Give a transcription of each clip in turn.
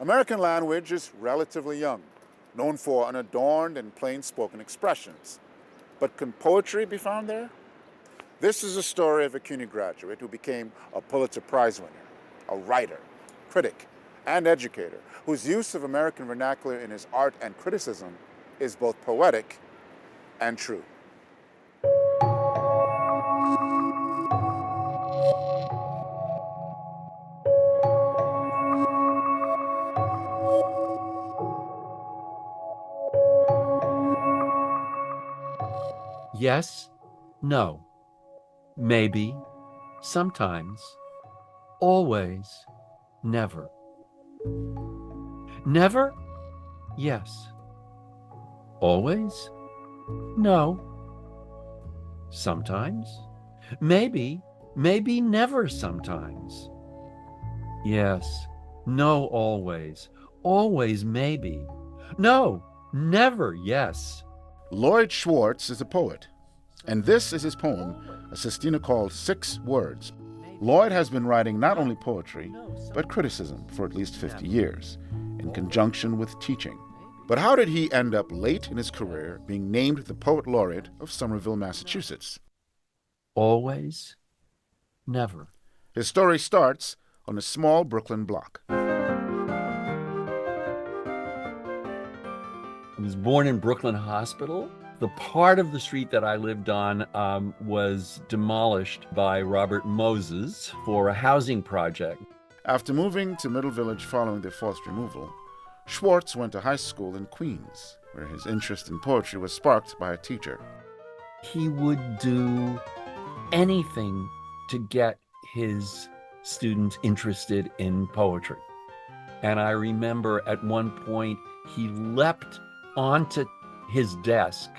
American language is relatively young, known for unadorned and plain-spoken expressions. But can poetry be found there? This is a story of a CUNY graduate who became a Pulitzer Prize winner, a writer, critic, and educator, whose use of American vernacular in his art and criticism is both poetic and true. Yes, no, maybe, sometimes, always, never. Never? Yes. Always? No. Sometimes? Maybe, maybe never sometimes. Yes. No, always. Always, maybe. No, never, yes. Lloyd Schwartz is a poet, and this is his poem, a sestina called 6 Words. Lloyd has been writing not only poetry, but criticism for at least 50 years, in conjunction with teaching. But how did he end up late in his career being named the Poet Laureate of Somerville, Massachusetts? Always, never. His story starts on a small Brooklyn block. I was born in Brooklyn Hospital. The part of the street that I lived on was demolished by Robert Moses for a housing project. After moving to Middle Village following their forced removal, Schwartz went to high school in Queens, where his interest in poetry was sparked by a teacher. He would do anything to get his students interested in poetry. And I remember at one point he leapt onto his desk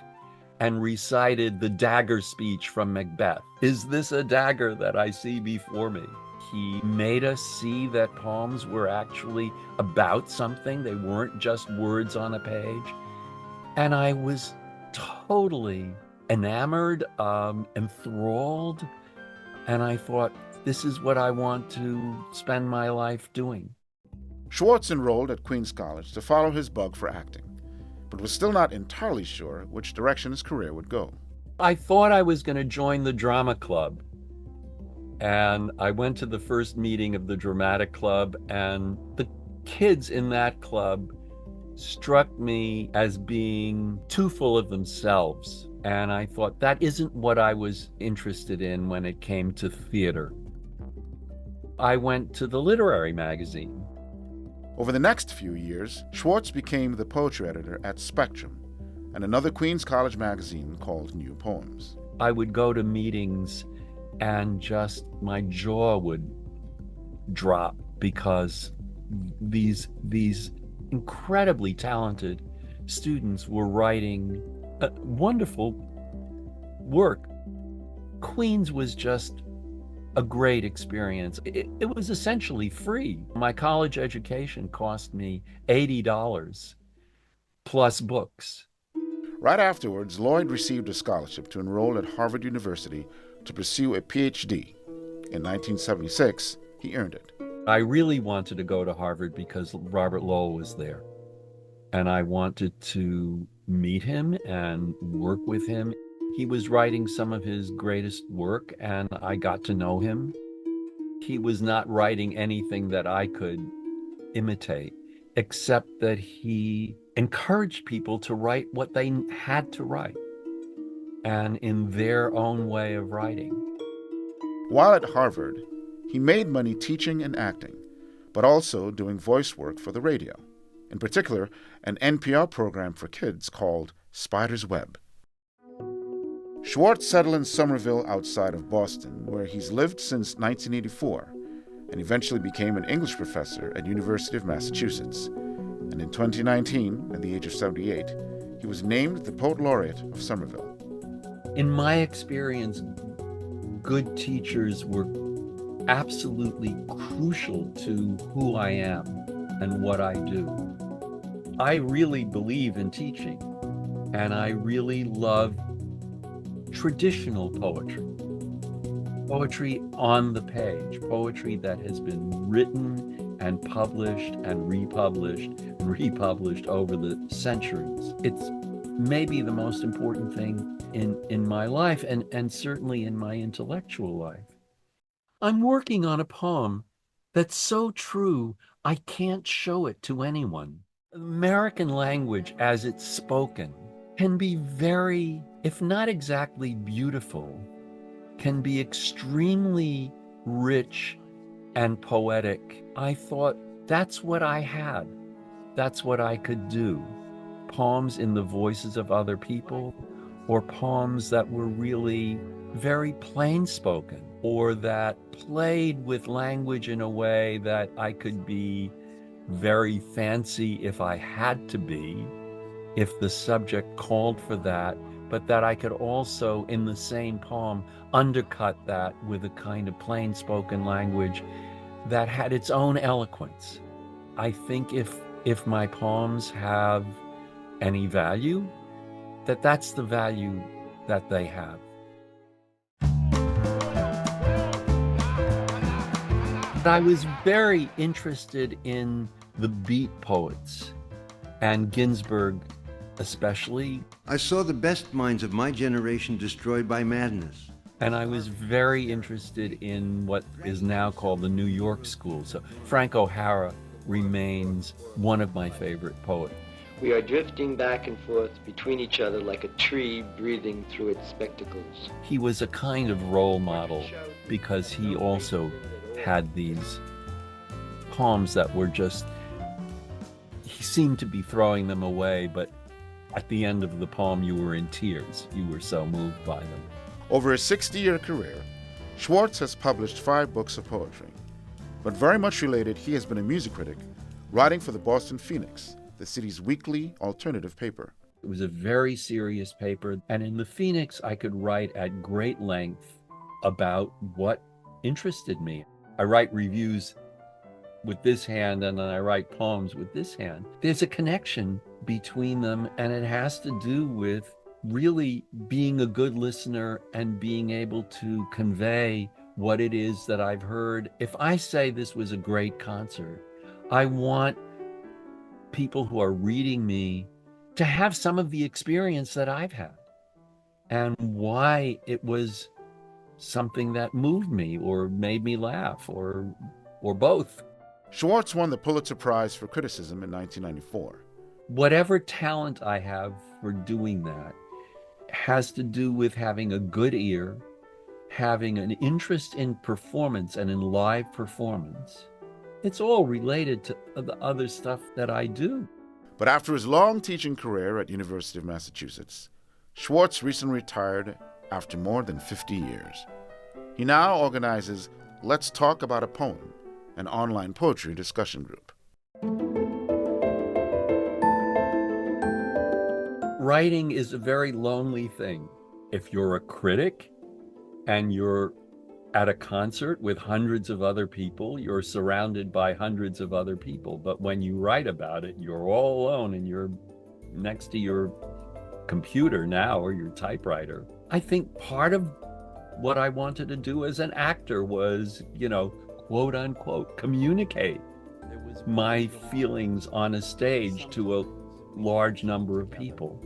and recited the dagger speech from Macbeth. Is this a dagger that I see before me? He made us see that poems were actually about something. They weren't just words on a page. And I was totally enamored, enthralled. And I thought, this is what I want to spend my life doing. Schwartz enrolled at Queens College to follow his bug for acting, but was still not entirely sure which direction his career would go. I thought I was going to join the drama club. And I went to the first meeting of the dramatic club, and the kids in that club struck me as being too full of themselves. And I thought that isn't what I was interested in when it came to theater. I went to the literary magazine. Over the next few years, Schwartz became the poetry editor at Spectrum and another Queens College magazine called New Poems. I would go to meetings and just my jaw would drop because these incredibly talented students were writing wonderful work. Queens was just a great experience. It was essentially free. My college education cost me $80 plus books. Right afterwards, Lloyd received a scholarship to enroll at Harvard University to pursue a PhD. In 1976, he earned it. I really wanted to go to Harvard because Robert Lowell was there. And I wanted to meet him and work with him. He was writing some of his greatest work, and I got to know him. He was not writing anything that I could imitate, except that he encouraged people to write what they had to write, and in their own way of writing. While at Harvard, he made money teaching and acting, but also doing voice work for the radio, in particular, an NPR program for kids called Spider's Web. Schwartz settled in Somerville outside of Boston, where he's lived since 1984, and eventually became an English professor at University of Massachusetts. And in 2019, at the age of 78, he was named the Poet Laureate of Somerville. In my experience, good teachers were absolutely crucial to who I am and what I do. I really believe in teaching, and I really love traditional poetry. Poetry on the page, poetry that has been written and published and republished over the centuries. It's maybe the most important thing in my life and certainly in my intellectual life. I'm working on a poem that's so true, I can't show it to anyone. American language as it's spoken can be very, if not exactly beautiful, can be extremely rich and poetic. I thought that's what I had. That's what I could do. Poems in the voices of other people, or poems that were really very plain spoken, or that played with language in a way that I could be very fancy if I had to be, if the subject called for that, but that I could also, in the same poem, undercut that with a kind of plain spoken language that had its own eloquence. I think if my poems have any value, that's the value that they have. I was very interested in the beat poets, and Ginsberg especially. I saw the best minds of my generation destroyed by madness. And I was very interested in what is now called the New York School. So Frank O'Hara remains one of my favorite poets. We are drifting back and forth between each other like a tree breathing through its spectacles. He was a kind of role model because he also had these poems that were just, he seemed to be throwing them away, but at the end of the poem you were in tears. You were so moved by them. Over his 60-year career, Schwartz has published 5 books of poetry. But very much related, he has been a music critic, writing for the Boston Phoenix, the city's weekly alternative paper. It was a very serious paper, and in the Phoenix I could write at great length about what interested me. I write reviews with this hand and then I write poems with this hand. There's a connection between them, and it has to do with really being a good listener and being able to convey what it is that I've heard. If I say this was a great concert, I want people who are reading me to have some of the experience that I've had and why it was something that moved me or made me laugh or both. Schwartz won the Pulitzer Prize for Criticism in 1994. Whatever talent I have for doing that has to do with having a good ear, having an interest in performance and in live performance. It's all related to the other stuff that I do. But after his long teaching career at University of Massachusetts, Schwartz recently retired after more than 50 years. He now organizes Let's Talk About a Poem, an online poetry discussion group. Writing is a very lonely thing. If you're a critic and you're at a concert with hundreds of other people, you're surrounded by hundreds of other people. But when you write about it, you're all alone and you're next to your computer now or your typewriter. I think part of what I wanted to do as an actor was, quote unquote, communicate. It was my feelings on a stage to a large number of people.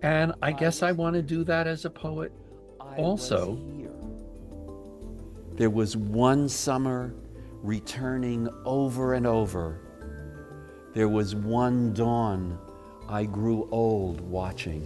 And I guess I want to do that as a poet also. There was one summer returning over and over. There was one dawn I grew old watching.